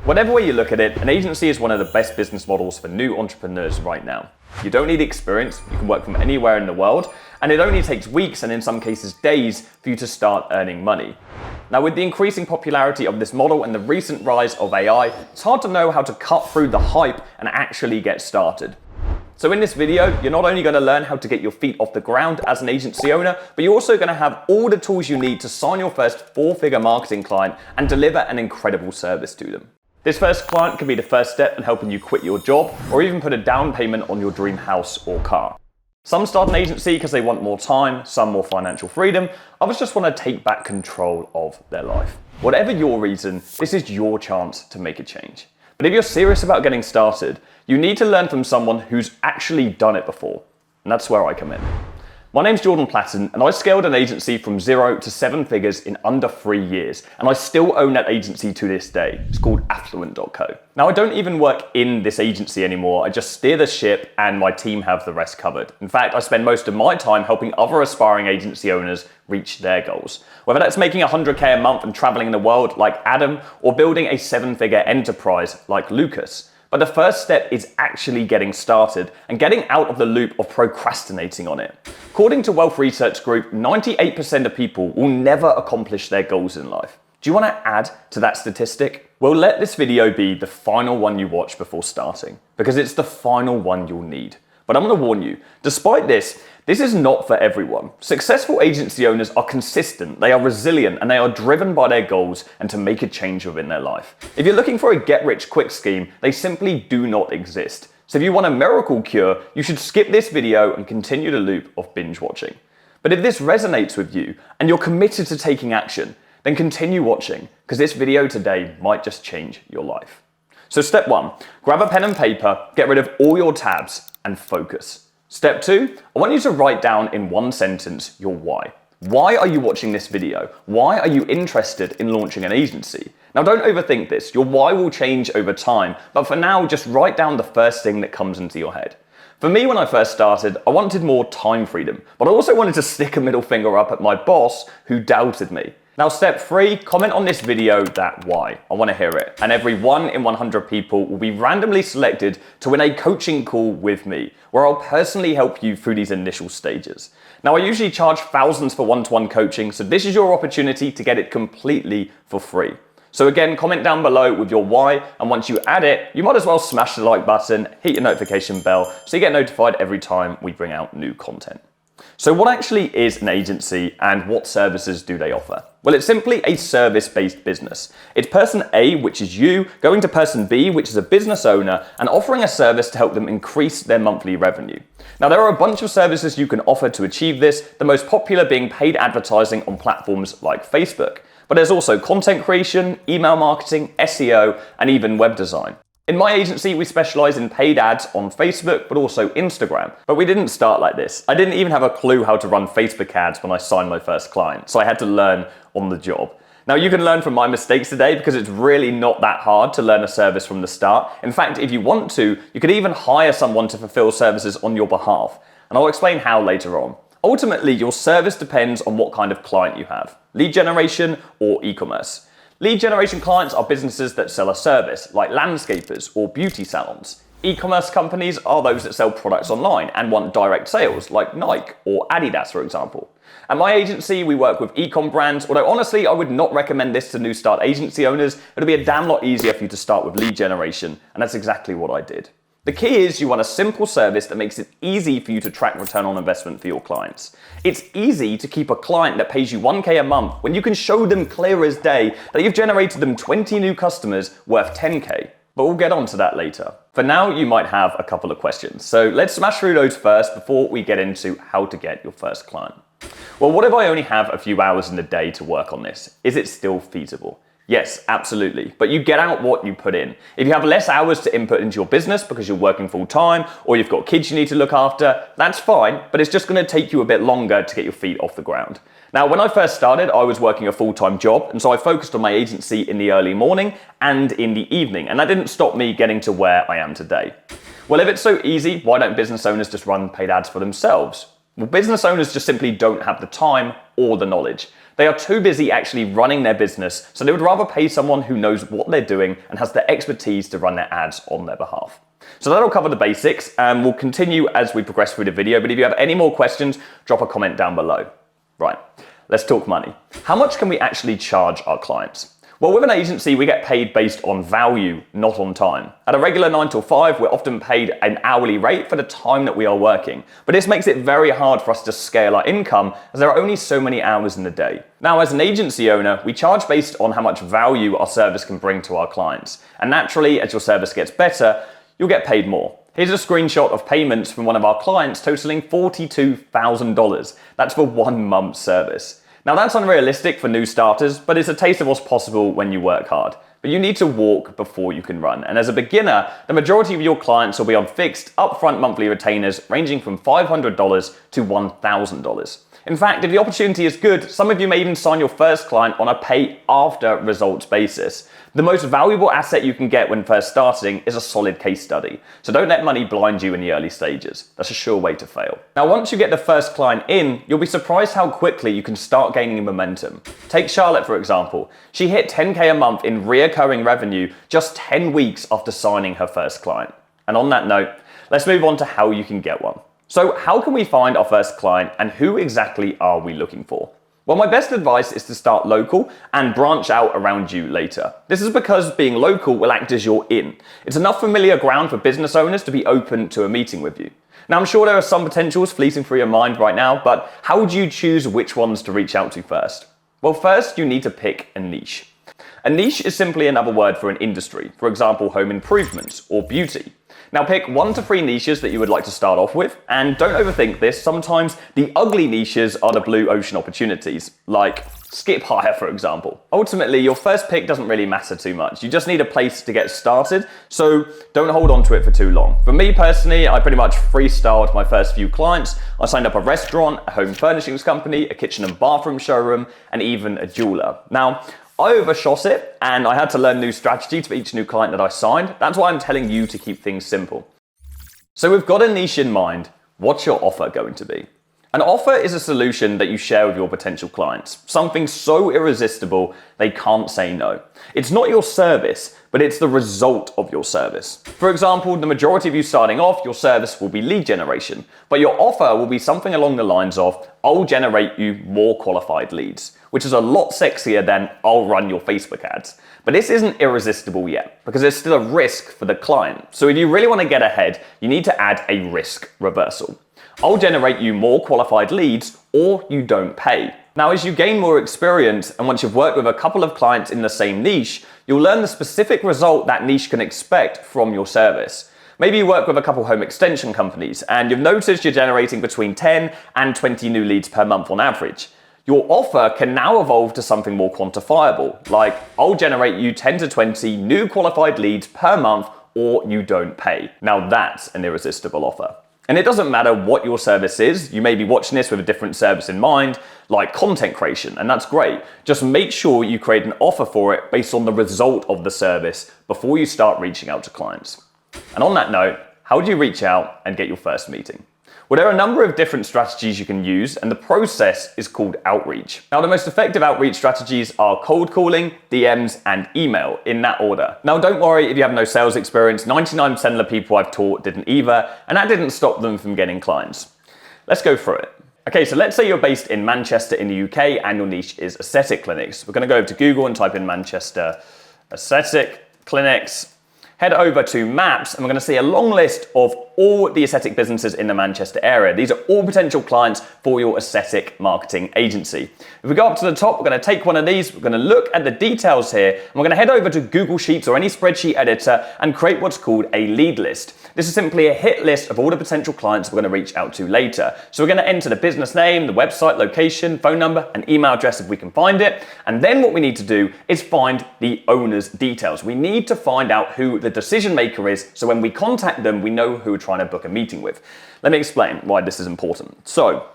Whatever way you look at it, an agency is one of the best business models for new entrepreneurs right now. You don't need experience, you can work from anywhere in the world, and it only takes weeks and in some cases days for you to start earning money. Now, with the increasing popularity of this model and the recent rise of AI, it's hard to know how to cut through the hype and actually get started. So in this video, you're not only going to learn how to get your feet off the ground as an agency owner, but you're also going to have all the tools you need to sign your first four-figure marketing client and deliver an incredible service to them. This first client can be the first step in helping you quit your job or even put a down payment on your dream house or car. Some start an agency because they want more time, some more financial freedom, others just want to take back control of their life. Whatever your reason, this is your chance to make a change. But if you're serious about getting started, you need to learn from someone who's actually done it before. And that's where I come in. My name's Platten, and I scaled an agency from 0 to 7 figures in under 3 years, and I still own that agency to this day. It's called Affluent.co. Now, I don't even work in this agency anymore. I just steer the ship and my team have the rest covered. In fact, I spend most of my time helping other aspiring agency owners reach their goals. Whether that's making $100K a month and traveling the world like Adam, or building a 7-figure enterprise like Lucas. But the first step is actually getting started and getting out of the loop of procrastinating on it. According to Wealth Research Group, 98% of people will never accomplish their goals in life. Do you want to add to that statistic? Well, let this video be the final one you watch before starting, because it's the final one you'll need. But I'm going to warn you, despite this is not for everyone. Successful agency owners are consistent, they are resilient, and they are driven by their goals and to make a change within their life. If you're looking for a get-rich-quick scheme, they simply do not exist. So if you want a miracle cure, you should skip this video and continue the loop of binge watching. But if this resonates with you and you're committed to taking action, then continue watching, because this video today might just change your life. So step 1, grab a pen and paper, get rid of all your tabs, and focus. Step 2, I want you to write down in one sentence your why. Why are you watching this video? Why are you interested in launching an agency? Now, don't overthink this. Your why will change over time, but for now, just write down the first thing that comes into your head. For me, when I first started, I wanted more time freedom, but I also wanted to stick a middle finger up at my boss who doubted me. Now, step 3, comment on this video that why. I want to hear it. And every 1 in 100 people will be randomly selected to win a coaching call with me, where I'll personally help you through these initial stages. Now, I usually charge thousands for one-to-one coaching, so this is your opportunity to get it completely for free. So again, comment down below with your why, and once you add it, you might as well smash the like button, hit your notification bell, so you get notified every time we bring out new content. So what actually is an agency and what services do they offer? Well, it's simply a service-based business. It's person A, which is you, going to person B, which is a business owner, and offering a service to help them increase their monthly revenue. Now, there are a bunch of services you can offer to achieve this, the most popular being paid advertising on platforms like Facebook. But there's also content creation, email marketing, SEO, and even web design. In my agency, we specialize in paid ads on Facebook, but also Instagram. But we didn't start like this. I didn't even have a clue how to run Facebook ads when I signed my first client, so I had to learn on the job. Now, you can learn from my mistakes today because it's really not that hard to learn a service from the start. In fact, if you want to, you could even hire someone to fulfill services on your behalf. And I'll explain how later on. Ultimately, your service depends on what kind of client you have: lead generation or e-commerce. Lead generation clients are businesses that sell a service, like landscapers or beauty salons. E-commerce companies are those that sell products online and want direct sales, like Nike or Adidas, for example. At my agency, we work with e-com brands, although honestly, I would not recommend this to new start agency owners. It'll be a damn lot easier for you to start with lead generation, and that's exactly what I did. The key is you want a simple service that makes it easy for you to track return on investment for your clients. It's easy to keep a client that pays you $1K a month when you can show them clear as day that you've generated them 20 new customers worth $10K. But we'll get on to that later. For now, you might have a couple of questions. So let's smash through those first before we get into how to get your first client. Well, what if I only have a few hours in the day to work on this? Is it still feasible? Yes, absolutely. But you get out what you put in. If you have less hours to input into your business because you're working full time or you've got kids you need to look after, that's fine, but it's just going to take you a bit longer to get your feet off the ground. Now, when I first started, I was working a full-time job, and so I focused on my agency in the early morning and in the evening, and that didn't stop me getting to where I am today. Well, if it's so easy, why don't business owners just run paid ads for themselves? Well, business owners just simply don't have the time or the knowledge. They are too busy actually running their business, so they would rather pay someone who knows what they're doing and has the expertise to run their ads on their behalf. So that'll cover the basics, and we'll continue as we progress through the video, but if you have any more questions, drop a comment down below. Right, let's talk money. How much can we actually charge our clients? Well, with an agency, we get paid based on value, not on time. At a regular 9 to 5, we're often paid an hourly rate for the time that we are working. But this makes it very hard for us to scale our income, as there are only so many hours in the day. Now, as an agency owner, we charge based on how much value our service can bring to our clients. And naturally, as your service gets better, you'll get paid more. Here's a screenshot of payments from one of our clients totaling $42,000. That's for 1 month's service. Now that's unrealistic for new starters, but it's a taste of what's possible when you work hard. But you need to walk before you can run. And as a beginner, the majority of your clients will be on fixed, upfront monthly retainers ranging from $500 to $1,000. In fact, if the opportunity is good, some of you may even sign your first client on a pay after results basis. The most valuable asset you can get when first starting is a solid case study. So don't let money blind you in the early stages. That's a sure way to fail. Now, once you get the first client in, you'll be surprised how quickly you can start gaining momentum. Take Charlotte, for example. She hit 10K a month in reoccurring revenue just 10 weeks after signing her first client. And on that note, let's move on to how you can get one. So how can we find our first client, and who exactly are we looking for? Well, my best advice is to start local and branch out around you later. This is because being local will act as your in. It's enough familiar ground for business owners to be open to a meeting with you. Now, I'm sure there are some potentials fleeting through your mind right now, but how would you choose which ones to reach out to first? Well, first, you need to pick a niche. A niche is simply another word for an industry, for example, home improvements or beauty. Now pick 1 to 3 niches that you would like to start off with, and don't overthink this. Sometimes the ugly niches are the blue ocean opportunities, like skip hire, for example. Ultimately, your first pick doesn't really matter too much. You just need a place to get started, so don't hold on to it for too long. For me personally, I pretty much freestyled my first few clients. I signed up a restaurant, a home furnishings company, a kitchen and bathroom showroom, and even a jeweler. Now, I overshot it, and I had to learn new strategies for each new client that I signed. That's why I'm telling you to keep things simple. So we've got a niche in mind. What's your offer going to be? An offer is a solution that you share with your potential clients. Something so irresistible, they can't say no. It's not your service, but it's the result of your service. For example, the majority of you starting off, your service will be lead generation, but your offer will be something along the lines of, I'll generate you more qualified leads, which is a lot sexier than I'll run your Facebook ads. But this isn't irresistible yet, because there's still a risk for the client. So if you really want to get ahead, you need to add a risk reversal. I'll generate you more qualified leads, or you don't pay. Now, as you gain more experience, and once you've worked with a couple of clients in the same niche, you'll learn the specific result that niche can expect from your service. Maybe you work with a couple home extension companies, and you've noticed you're generating between 10 and 20 new leads per month on average. Your offer can now evolve to something more quantifiable, like I'll generate you 10 to 20 new qualified leads per month, or you don't pay. Now that's an irresistible offer. And it doesn't matter what your service is. You may be watching this with a different service in mind, like content creation, and that's great. Just make sure you create an offer for it based on the result of the service before you start reaching out to clients. And on that note, how do you reach out and get your first meeting? Well, there are a number of different strategies you can use, and the process is called outreach. Now, the most effective outreach strategies are cold calling, DMs, and email, in that order. Now, don't worry if you have no sales experience. 99% of the people I've taught didn't either, and that didn't stop them from getting clients. Let's go through it. Okay, so let's say you're based in Manchester in the UK, and your niche is aesthetic clinics. We're going to go over to Google and type in Manchester aesthetic clinics. Head over to Maps, and we're going to see a long list of all the aesthetic businesses in the Manchester area. These are all potential clients for your aesthetic marketing agency. If we go up to the top, we're going to take one of these, we're going to look at the details here, and we're going to head over to Google Sheets or any spreadsheet editor and create what's called a lead list. This is simply a hit list of all the potential clients we're going to reach out to later. So we're going to enter the business name, the website, location, phone number, and email address if we can find it. And then what we need to do is find the owner's details. We need to find out who the decision maker is, so when we contact them, we know who we're trying to book a meeting with. Let me explain why this is important. So,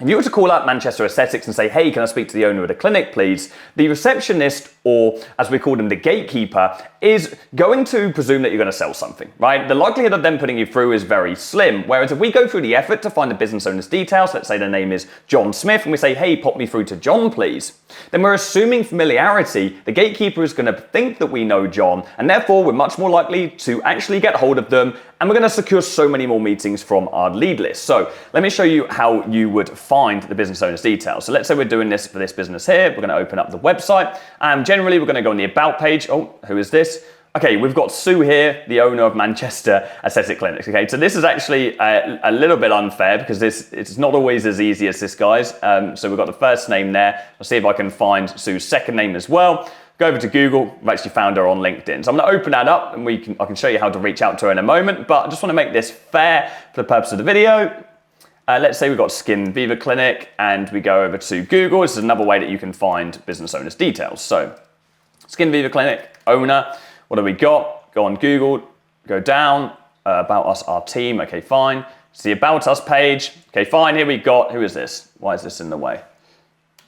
if you were to call up Manchester Aesthetics and say, hey, can I speak to the owner of the clinic, please? The receptionist or as we call them, the gatekeeper, is going to presume that you're going to sell something, right? The likelihood of them putting you through is very slim. Whereas if we go through the effort to find the business owner's details, let's say their name is John Smith, and we say, hey, pop me through to John, please, then we're assuming familiarity. The gatekeeper is going to think that we know John, and therefore we're much more likely to actually get hold of them, and we're going to secure so many more meetings from our lead list. So let me show you how you would find the business owner's details. So let's say we're doing this for this business here. We're going to open up the website, and generally we're going to go on the About page. Oh, who is this? Okay, we've got Sue here, the owner of Manchester Aesthetic Clinics. Okay, so this is actually a little bit unfair because it's not always as easy as this, guys. So we've got the first name there. I'll see if I can find Sue's second name as well. Go over to Google. I've actually found her on LinkedIn. So I'm going to open that up, and I can show you how to reach out to her in a moment. But I just want to make this fair for the purpose of the video. Let's say we've got Skin Viva Clinic, and we go over to Google. This is another way that you can find business owners' details. So Skin Viva Clinic, owner. What do we got? Go on Google, go down, About Us, our team. Okay, fine. It's the About Us page. Okay, fine. Here we got, who is this? Why is this in the way?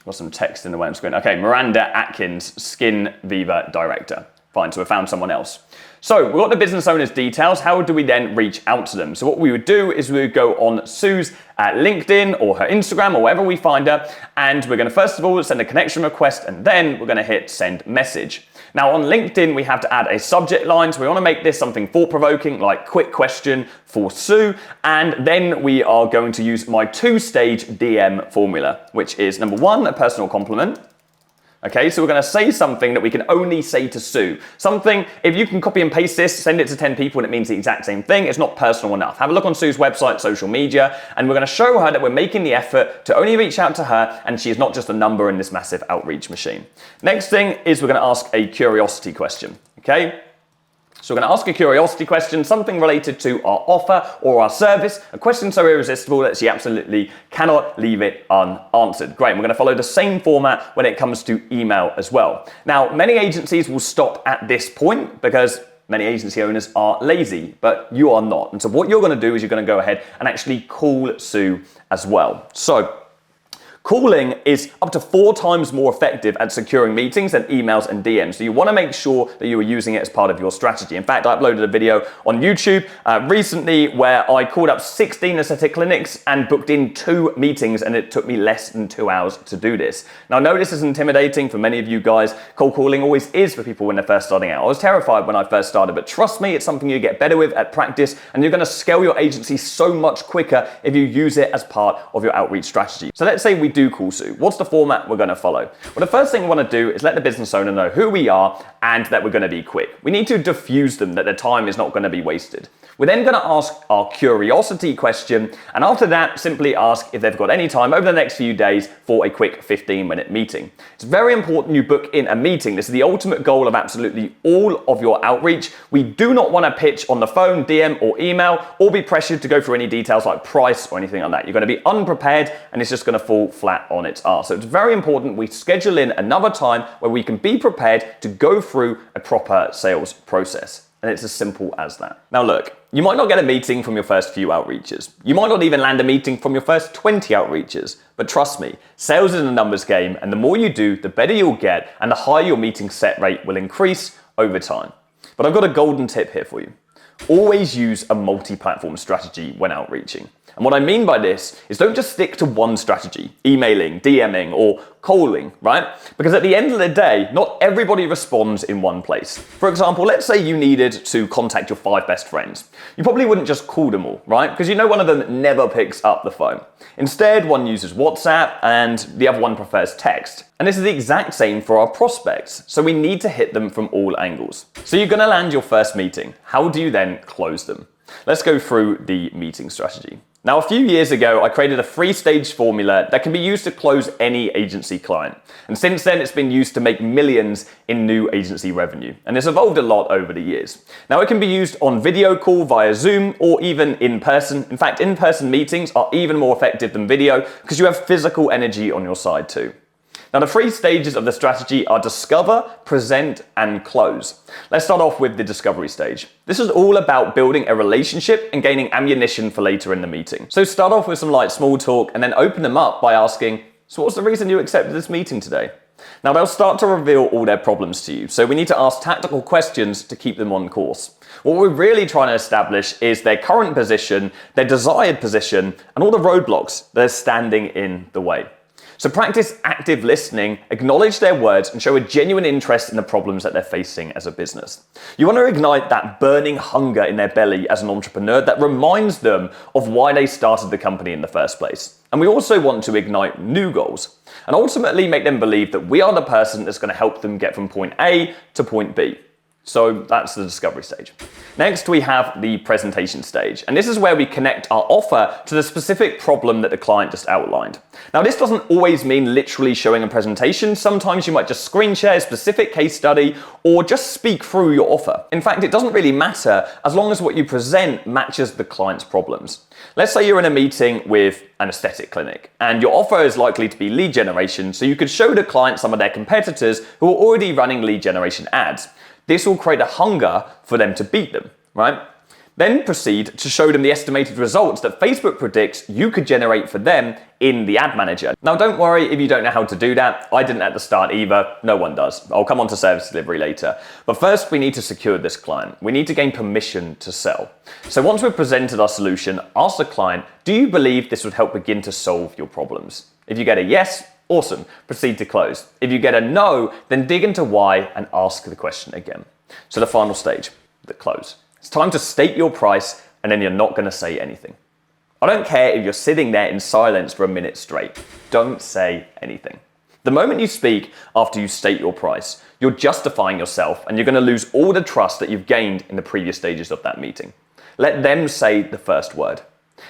Got some text in the way on screen. Okay, Miranda Atkins, Skin Viva Director. Fine, so we found someone else. So we've got the business owner's details. How do we then reach out to them? So what we would do is we would go on Sue's LinkedIn or her Instagram or wherever we find her, and we're going to first of all send a connection request, and then we're going to hit send message. Now on LinkedIn, we have to add a subject line. So we want to make this something thought-provoking, like quick question for Sue. And then we are going to use my two-stage DM formula, which is number one, a personal compliment. Okay, so we're going to say something that we can only say to Sue. Something, if you can copy and paste this, send it to 10 people and it means the exact same thing, it's not personal enough. Have a look on Sue's website, social media, and we're going to show her that we're making the effort to only reach out to her, and she is not just a number in this massive outreach machine. Next thing is we're going to ask a curiosity question, okay? So we're going to ask a curiosity question, something related to our offer or our service, a question so irresistible that she absolutely cannot leave it unanswered. Great, we're going to follow the same format when it comes to email as well. Now, many agencies will stop at this point because many agency owners are lazy, but you are not. And so what you're going to do is you're going to go ahead and actually call Sue as well. So calling is up to 4 times more effective at securing meetings than emails and DMs. So you want to make sure that you are using it as part of your strategy. In fact, I uploaded a video on YouTube recently where I called up 16 aesthetic clinics and booked in 2 meetings, and it took me less than 2 hours to do this. Now, I know this is intimidating for many of you guys. Cold calling always is for people when they're first starting out. I was terrified when I first started, but trust me, it's something you get better with at practice, and you're going to scale your agency so much quicker if you use it as part of your outreach strategy. So let's say we do call Sue. What's the format we're going to follow? Well, the first thing we want to do is let the business owner know who we are and that we're going to be quick. We need to diffuse them that their time is not going to be wasted. We're then going to ask our curiosity question, and after that, simply ask if they've got any time over the next few days for a quick 15-minute meeting. It's very important you book in a meeting. This is the ultimate goal of absolutely all of your outreach. We do not want to pitch on the phone, DM, or email, or be pressured to go through any details like price or anything like that. You're going to be unprepared, and it's just going to fall flat on its arse. So it's very important we schedule in another time where we can be prepared to go through a proper sales process. And it's as simple as that. Now look, you might not get a meeting from your first few outreaches. You might not even land a meeting from your first 20 outreaches. But trust me, sales is a numbers game, and the more you do, the better you'll get, and the higher your meeting set rate will increase over time. But I've got a golden tip here for you. Always use a multi-platform strategy when outreaching. And what I mean by this is don't just stick to one strategy, emailing, DMing, or calling, right? Because at the end of the day, not everybody responds in one place. For example, let's say you needed to contact your 5 best friends. You probably wouldn't just call them all, right? Because you know one of them never picks up the phone. Instead, one uses WhatsApp and the other one prefers text. And this is the exact same for our prospects. So we need to hit them from all angles. So you're gonna land your first meeting. How do you then close them? Let's go through the meeting strategy. Now, a few years ago, I created a 3-stage formula that can be used to close any agency client. And since then, it's been used to make millions in new agency revenue. And it's evolved a lot over the years. Now, it can be used on video call via Zoom or even in person. In fact, in-person meetings are even more effective than video because you have physical energy on your side too. Now, the 3 stages of the strategy are discover, present, and close. Let's start off with the discovery stage. This is all about building a relationship and gaining ammunition for later in the meeting. So start off with some light small talk and then open them up by asking, so what's the reason you accepted this meeting today? Now they'll start to reveal all their problems to you, so we need to ask tactical questions to keep them on course. What we're really trying to establish is their current position, their desired position, and all the roadblocks that are standing in the way. So practice active listening, acknowledge their words, and show a genuine interest in the problems that they're facing as a business. You want to ignite that burning hunger in their belly as an entrepreneur that reminds them of why they started the company in the first place. And we also want to ignite new goals and ultimately make them believe that we are the person that's going to help them get from point A to point B. So that's the discovery stage. Next, we have the presentation stage, and this is where we connect our offer to the specific problem that the client just outlined. Now, this doesn't always mean literally showing a presentation. Sometimes you might just screen share a specific case study or just speak through your offer. In fact, it doesn't really matter as long as what you present matches the client's problems. Let's say you're in a meeting with an aesthetic clinic and your offer is likely to be lead generation, so you could show the client some of their competitors who are already running lead generation ads. This will create a hunger for them to beat them, right? Then proceed to show them the estimated results that Facebook predicts you could generate for them in the ad manager. Now, don't worry if you don't know how to do that. I didn't at the start either. No one does. I'll come on to service delivery later. But first, we need to secure this client. We need to gain permission to sell. So once we've presented our solution, ask the client, do you believe this would help begin to solve your problems? If you get a yes, awesome, proceed to close. If you get a no, then dig into why and ask the question again. So the final stage, the close. It's time to state your price and then you're not going to say anything. I don't care if you're sitting there in silence for a minute straight. Don't say anything. The moment you speak after you state your price, you're justifying yourself and you're going to lose all the trust that you've gained in the previous stages of that meeting. Let them say the first word.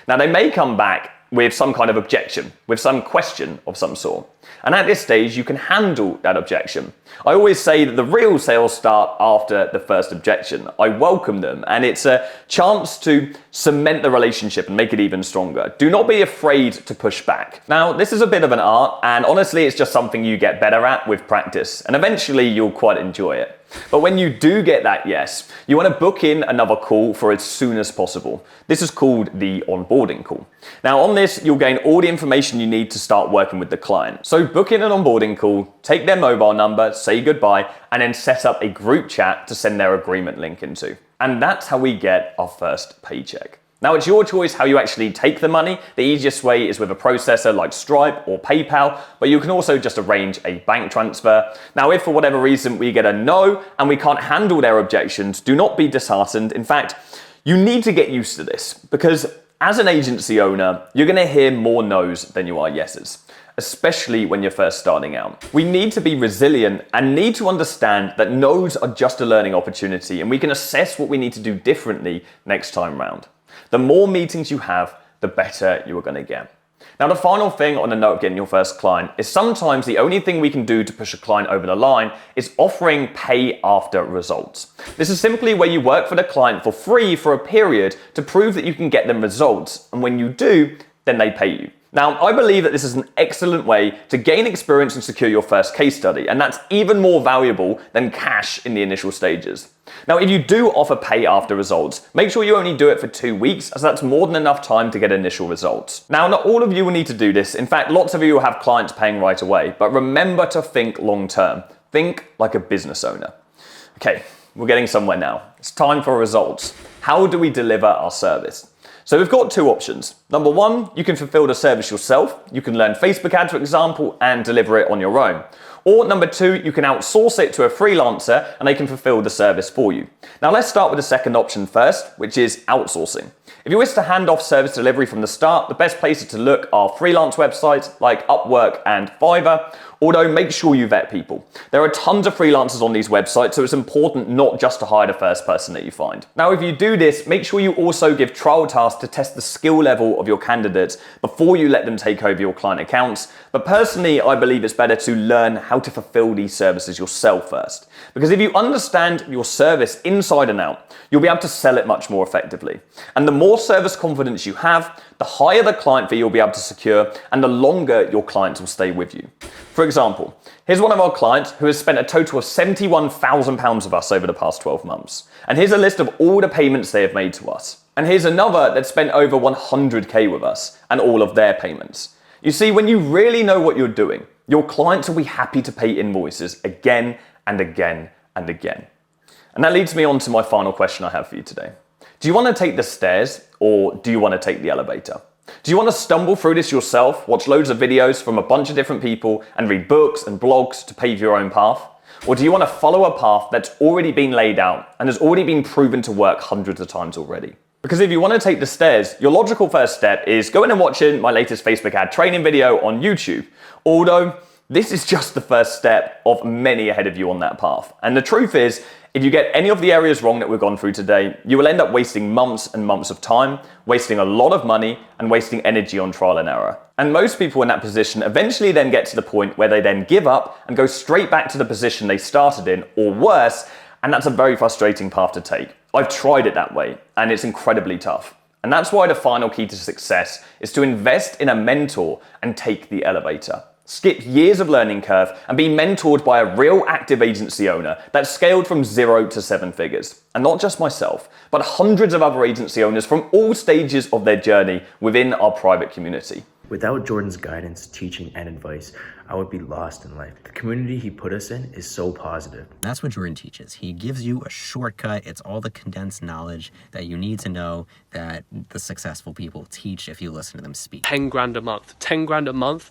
Now they may come back with some kind of objection, with some question of some sort. And at this stage, you can handle that objection. I always say that the real sales start after the first objection. I welcome them, and it's a chance to cement the relationship and make it even stronger. Do not be afraid to push back. Now, this is a bit of an art, and honestly, it's just something you get better at with practice, and eventually you'll quite enjoy it. But when you do get that yes, you want to book in another call for as soon as possible. This is called the onboarding call. Now on this, you'll gain all the information you need to start working with the client. So book in an onboarding call, take their mobile number, say goodbye, and then set up a group chat to send their agreement link into. And that's how we get our first paycheck. Now it's your choice how you actually take the money. The easiest way is with a processor like Stripe or PayPal, but you can also just arrange a bank transfer. Now if for whatever reason we get a no and we can't handle their objections, do not be disheartened. In fact, you need to get used to this because as an agency owner, you're going to hear more no's than you are yeses, especially when you're first starting out. We need to be resilient and need to understand that no's are just a learning opportunity and we can assess what we need to do differently next time round. The more meetings you have, the better you are going to get. Now, the final thing on the note of getting your first client is sometimes the only thing we can do to push a client over the line is offering pay after results. This is simply where you work for the client for free for a period to prove that you can get them results. And when you do, then they pay you. Now, I believe that this is an excellent way to gain experience and secure your first case study, and that's even more valuable than cash in the initial stages. Now, if you do offer pay after results, make sure you only do it for 2 weeks, as that's more than enough time to get initial results. Now, not all of you will need to do this. In fact, lots of you will have clients paying right away, but remember to think long term. Think like a business owner. Okay, we're getting somewhere now. It's time for results. How do we deliver our service? So we've got two options. Number one, you can fulfill the service yourself. You can learn Facebook ads, for example, and deliver it on your own. Or number two, you can outsource it to a freelancer and they can fulfill the service for you. Now let's start with the second option first, which is outsourcing. If you wish to hand off service delivery from the start, the best places to look are freelance websites like Upwork and Fiverr, although make sure you vet people. There are tons of freelancers on these websites, so it's important not just to hire the first person that you find. Now, if you do this, make sure you also give trial tasks to test the skill level of your candidates before you let them take over your client accounts. But personally, I believe it's better to learn how to fulfill these services yourself first. Because if you understand your service inside and out, you'll be able to sell it much more effectively. And the more service confidence you have, the higher the client fee you'll be able to secure and the longer your clients will stay with you. For example, here's one of our clients who has spent a total of £71,000 with us over the past 12 months. And here's a list of all the payments they have made to us. And here's another that spent over 100K with us and all of their payments. You see, when you really know what you're doing, Your clients will be happy to pay invoices again and again and again. And that leads me on to my final question I have for you today. Do you want to take the stairs or do you want to take the elevator? Do you want to stumble through this yourself, watch loads of videos from a bunch of different people and read books and blogs to pave your own path? Or do you want to follow a path that's already been laid out and has already been proven to work hundreds of times already? Because if you want to take the stairs, your logical first step is going and watching my latest Facebook ad training video on YouTube. Although, this is just the first step of many ahead of you on that path. And the truth is, if you get any of the areas wrong that we've gone through today, you will end up wasting months and months of time, wasting a lot of money, and wasting energy on trial and error. And most people in that position eventually then get to the point where they then give up and go straight back to the position they started in, or worse, and that's a very frustrating path to take. I've tried it that way, and it's incredibly tough. And that's why the final key to success is to invest in a mentor and take the elevator. Skip years of learning curve and be mentored by a real active agency owner that scaled from 0 to 7 figures. And not just myself, but hundreds of other agency owners from all stages of their journey within our private community. Without Jordan's guidance, teaching, and advice, I would be lost in life. The community he put us in is so positive. That's what Jordan teaches. He gives you a shortcut. It's all the condensed knowledge that you need to know that the successful people teach if you listen to them speak. 10 grand a month. 10 grand a month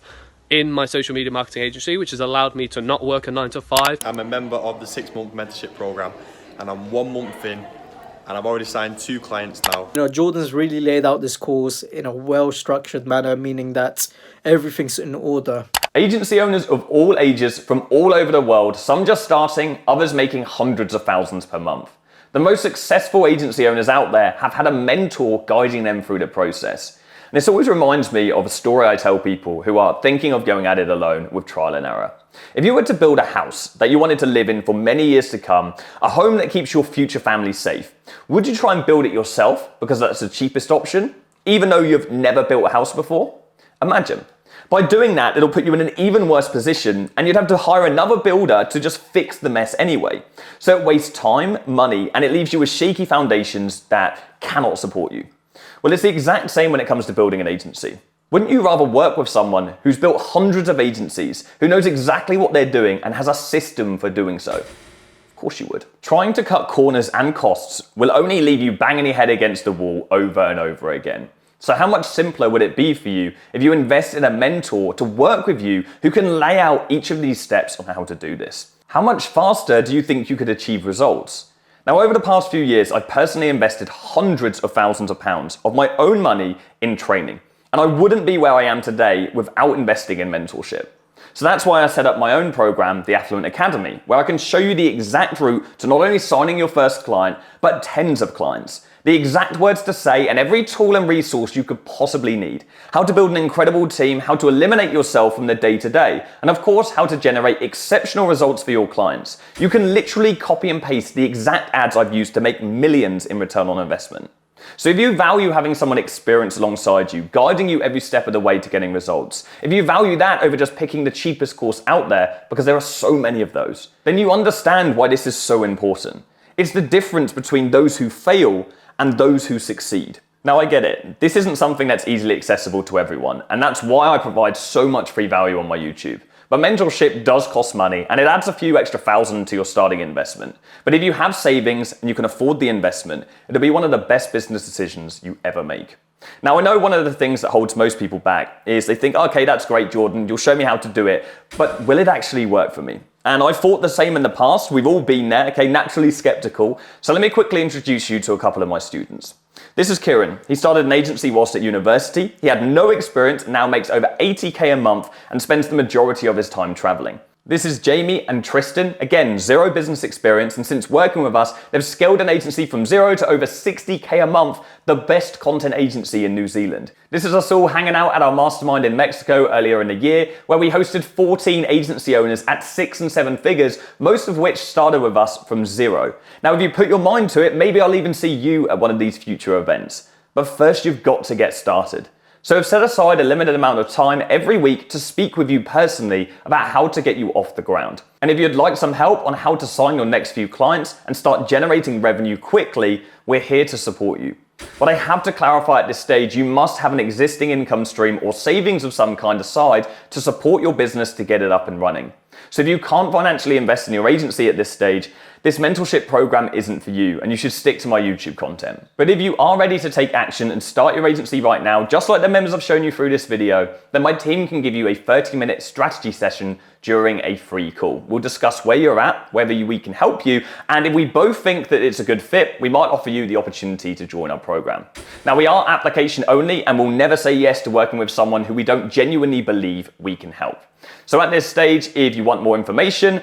in my social media marketing agency, which has allowed me to not work a 9 to 5. I'm a member of the 6-month mentorship program and I'm 1 month in and I've already signed 2 clients now. Jordan's really laid out this course in a well-structured manner, meaning that everything's in order. Agency owners of all ages from all over the world, some just starting, others making hundreds of thousands per month. The most successful agency owners out there have had a mentor guiding them through the process. And this always reminds me of a story I tell people who are thinking of going at it alone with trial and error. If you were to build a house that you wanted to live in for many years to come, a home that keeps your future family safe, would you try and build it yourself because that's the cheapest option, even though you've never built a house before? Imagine. By doing that, it'll put you in an even worse position and you'd have to hire another builder to just fix the mess anyway. So it wastes time, money, and it leaves you with shaky foundations that cannot support you. Well, it's the exact same when it comes to building an agency. Wouldn't you rather work with someone who's built hundreds of agencies, who knows exactly what they're doing and has a system for doing so? Of course you would. Trying to cut corners and costs will only leave you banging your head against the wall over and over again. So how much simpler would it be for you if you invest in a mentor to work with you who can lay out each of these steps on how to do this? How much faster do you think you could achieve results? Now, over the past few years, I've personally invested hundreds of thousands of pounds of my own money in training. And I wouldn't be where I am today without investing in mentorship. So that's why I set up my own program, the Affluent Academy, where I can show you the exact route to not only signing your first client, but tens of clients. The exact words to say and every tool and resource you could possibly need. How to build an incredible team, how to eliminate yourself from the day-to-day, and of course, how to generate exceptional results for your clients. You can literally copy and paste the exact ads I've used to make millions in return on investment. So if you value having someone experienced alongside you, guiding you every step of the way to getting results, if you value that over just picking the cheapest course out there, because there are so many of those, then you understand why this is so important. It's the difference between those who fail and those who succeed. Now, I get it. This isn't something that's easily accessible to everyone, and that's why I provide so much free value on my YouTube. But mentorship does cost money, and it adds a few extra thousand to your starting investment. But if you have savings and you can afford the investment, it'll be one of the best business decisions you ever make. Now, I know one of the things that holds most people back is they think, okay, that's great, Jordan, you'll show me how to do it, but will it actually work for me? And I thought the same in the past. We've all been there, okay, naturally skeptical. So let me quickly introduce you to a couple of my students. This is Kieran. He started an agency whilst at university. He had no experience and now makes over 80k a month and spends the majority of his time traveling. This is Jamie and Tristan, again, zero business experience, and since working with us, they've scaled an agency from 0 to over 60k a month, the best content agency in New Zealand. This is us all hanging out at our mastermind in Mexico earlier in the year, where we hosted 14 agency owners at 6 and 7 figures, most of which started with us from 0. Now, if you put your mind to it, maybe I'll even see you at one of these future events. But first, you've got to get started. So I've set aside a limited amount of time every week to speak with you personally about how to get you off the ground. And if you'd like some help on how to sign your next few clients and start generating revenue quickly, we're here to support you. But I have to clarify at this stage, you must have an existing income stream or savings of some kind aside to support your business to get it up and running. So if you can't financially invest in your agency at this stage, this mentorship program isn't for you, and you should stick to my YouTube content. But if you are ready to take action and start your agency right now, just like the members I've shown you through this video, then my team can give you a 30-minute strategy session during a free call. We'll discuss where you're at, whether we can help you, and if we both think that it's a good fit, we might offer you the opportunity to join our program. Now, we are application only, and we'll never say yes to working with someone who we don't genuinely believe we can help. So at this stage, if you want more information,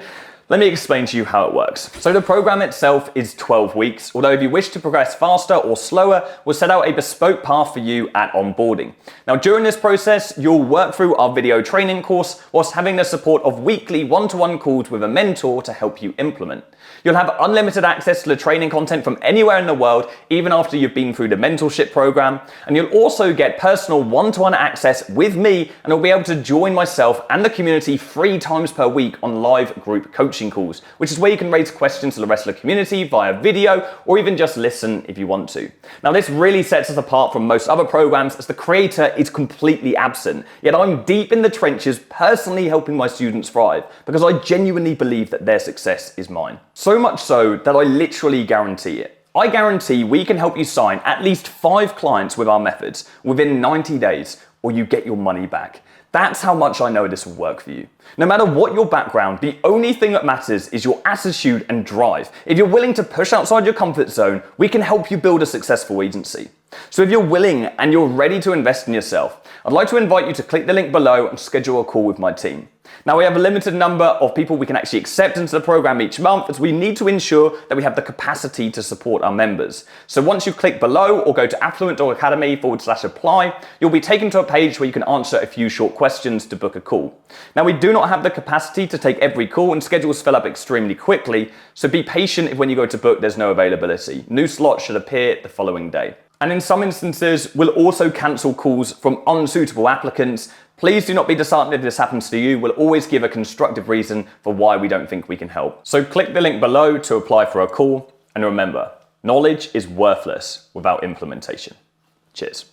let me explain to you how it works. So the program itself is 12 weeks, although if you wish to progress faster or slower, we'll set out a bespoke path for you at onboarding. Now, during this process, you'll work through our video training course whilst having the support of weekly one-to-one calls with a mentor to help you implement. You'll have unlimited access to the training content from anywhere in the world, even after you've been through the mentorship program. And you'll also get personal one-to-one access with me, and you'll be able to join myself and the community 3 times per week on live group coaching calls, which is where you can raise questions to the rest of the community via video, or even just listen if you want to. Now, this really sets us apart from most other programs, as the creator is completely absent, yet I'm deep in the trenches personally helping my students thrive, because I genuinely believe that their success is mine. So much so that I literally guarantee it. I guarantee we can help you sign at least 5 clients with our methods within 90 days, or you get your money back. That's how much I know this will work for you. No matter what your background, the only thing that matters is your attitude and drive. If you're willing to push outside your comfort zone, we can help you build a successful agency. So if you're willing and you're ready to invest in yourself, I'd like to invite you to click the link below and schedule a call with my team. Now, we have a limited number of people we can actually accept into the program each month, as we need to ensure that we have the capacity to support our members. So once you click below or go to affluent.academy/apply, you'll be taken to a page where you can answer a few short questions to book a call. Now, we do not have the capacity to take every call, and schedules fill up extremely quickly, so be patient if when you go to book there's no availability. New slots should appear the following day. And in some instances, we'll also cancel calls from unsuitable applicants. Please do not be disheartened if this happens to you. We'll always give a constructive reason for why we don't think we can help. So click the link below to apply for a call. And remember, knowledge is worthless without implementation. Cheers.